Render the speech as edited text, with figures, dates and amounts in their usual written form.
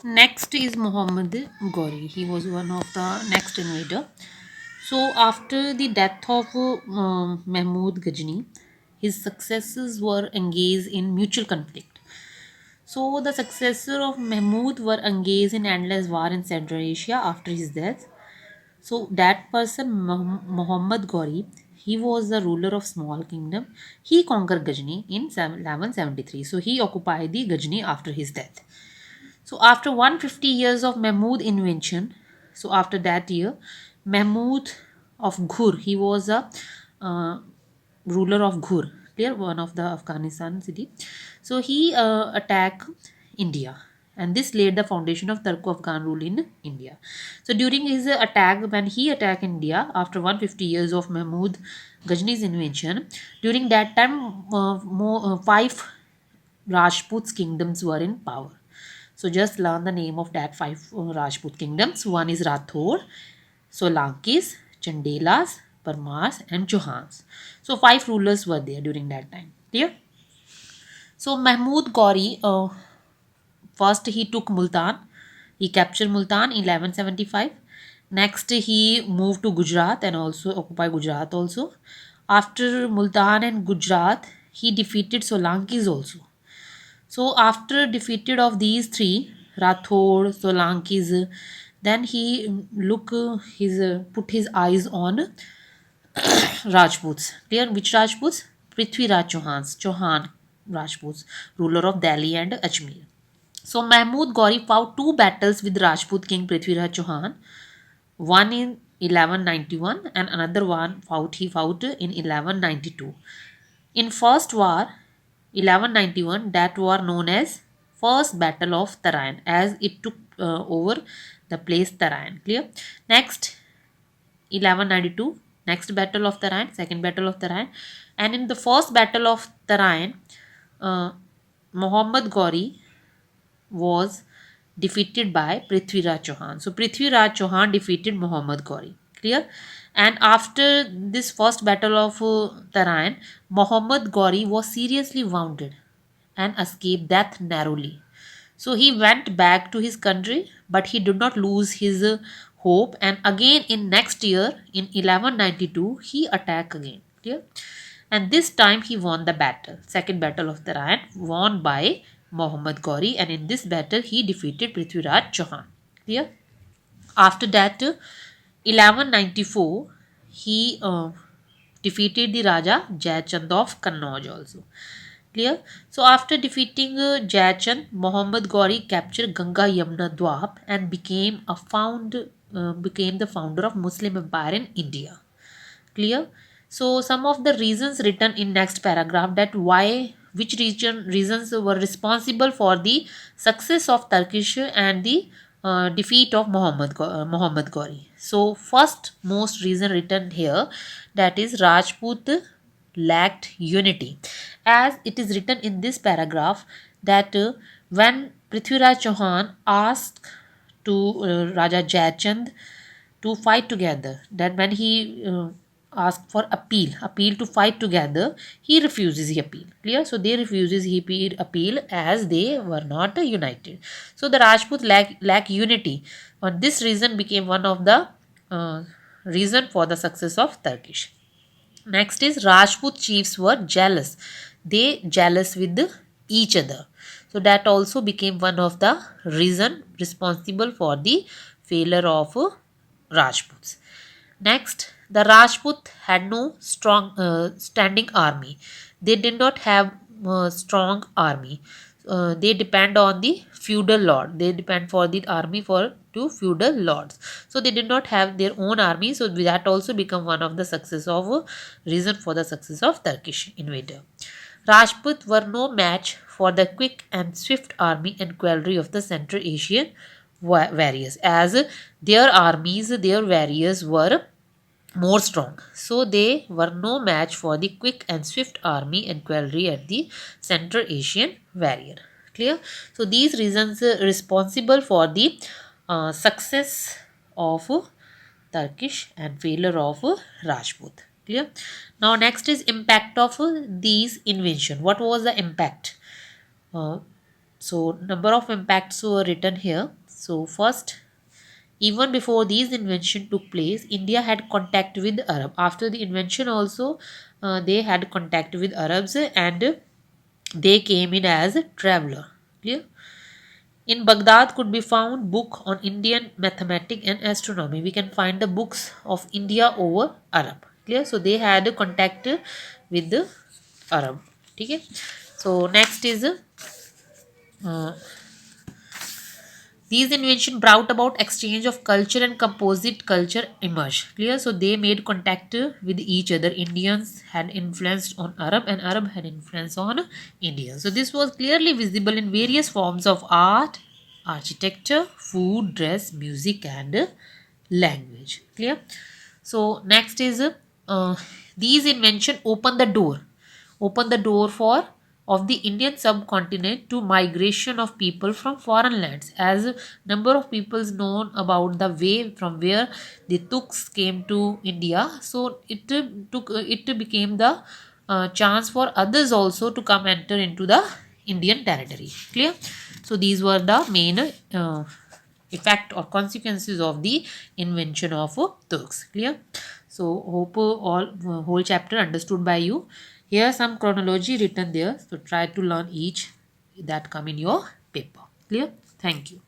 Next is Muhammad Ghori. He was one of the next invader. So after the death of Mahmud Ghazni, his successors were engaged in mutual conflict. So the successor of Mahmud were engaged in endless war in Central Asia after his death. So that person, Muhammad Ghori, he was the ruler of small kingdom. He conquered Ghazni in 1173. So he occupied the Ghazni after his death. So after 150 years of Mahmud invention, so after that year, Mahmud of Ghur, he was a uh, ruler of Ghur, clear, one of the Afghanistan city. So he attacked India, and this laid the foundation of Turko-Afghan rule in India. So during his attack, when he attacked India after 150 years of Mahmud Ghazni's invention, during that time, five Rajput kingdoms were in power. So just learn the name of that five Rajput kingdoms. One is Rathod, Solankis, Chandelas, Parmars, and Chauhans. So five rulers were there during that time. Clear? So Mahmud Ghori, first he took Multan. He captured Multan in 1175. Next he moved to Gujarat and also occupied Gujarat also. After Multan and Gujarat, he defeated Solankis also. So after defeated of these three, Rathod, Solankis, then he put his eyes on Rajputs. Clear? Which Rajputs? Prithviraj Chauhan Rajputs, ruler of Delhi and Ajmer. So Mahmud Ghori fought two battles with Rajput king Prithviraj Chauhan, one in 1191 and another one he fought in 1192. In first war, 1191, that war known as First Battle of Tarain, as it took over the place Tarain. Clear? Next, 1192, next Battle of Tarain, second Battle of Tarain. And in the first Battle of Tarain, uh, Muhammad Ghori was defeated by Prithviraj Chauhan. So Prithviraj Chauhan defeated Muhammad Ghori. Clear? And after this first battle of Tarain, Muhammad Ghori was seriously wounded and escaped death narrowly. So he went back to his country, but he did not lose his hope. And again in next year, in 1192, he attacked again. Clear? And this time he won the battle. Second battle of the Ryan, won by Muhammad Ghori, and in this battle he defeated Prithviraj Chauhan. Clear? After that, 1194, he defeated the Raja Jayachand of Kannauj also. Clear? So after defeating Jayachand, Muhammad Ghori captured Ganga Yamuna Dwap and became the founder of Muslim Empire in India. Clear? So some of the reasons written in next paragraph, that why, which reasons were responsible for the success of Turkish and the defeat of Muhammad Ghori. So first most reason written here, that is Rajput lacked unity, as it is written in this paragraph that when Prithviraj Chauhan asked to Raja Jayachand to fight together, that when he asked for appeal to fight together, he refuses the appeal. Clear? So they refuses he appeal, as they were not united. So the Rajput lack unity. And this reason became one of the reason for the success of Turkish. Next is Rajput chiefs were jealous. They jealous with each other. So that also became one of the reason responsible for the failure of Rajputs. Next, the Rajput had no strong standing army. They did not have strong army. They depend on the feudal lord. They depend for the army for to feudal lords. So they did not have their own army. So that also become one of the success of reason for the success of Turkish invader. Rajput were no match for the quick and swift army and cavalry of the Central Asian warriors, as their armies, their warriors were more strong. So they were no match for the quick and swift army and cavalry at the Central Asian warrior. Clear? So these reasons responsible for the success of Turkish and failure of Rajput. Clear? Now next is impact of these invention. What was the impact? Uh, So number of impacts were written here. So first, even before these invention took place, India had contact with Arab. After the invention also, they had contact with Arabs, and they came in as a traveler. Clear? In Baghdad could be found book on Indian mathematics and astronomy. We can find the books of India over Arab. Clear? So they had a contact with the Arab. Okay. So next is uh, these inventions brought about exchange of culture and composite culture emerged. Clear? So they made contact with each other. Indians had influenced on Arab and Arab had influence on Indians. So this was clearly visible in various forms of art, architecture, food, dress, music, and language. Clear? So next is these invention open the door for of the Indian subcontinent to migration of people from foreign lands, as number of peoples known about the way from where the Turks came to India. So it became the chance for others also to come enter into the Indian territory. Clear? So these were the main effect or consequences of the invention of Turks. Clear? So hope all whole chapter understood by you. Here some chronology written there. So try to learn each that come in your paper. Clear? Thank you.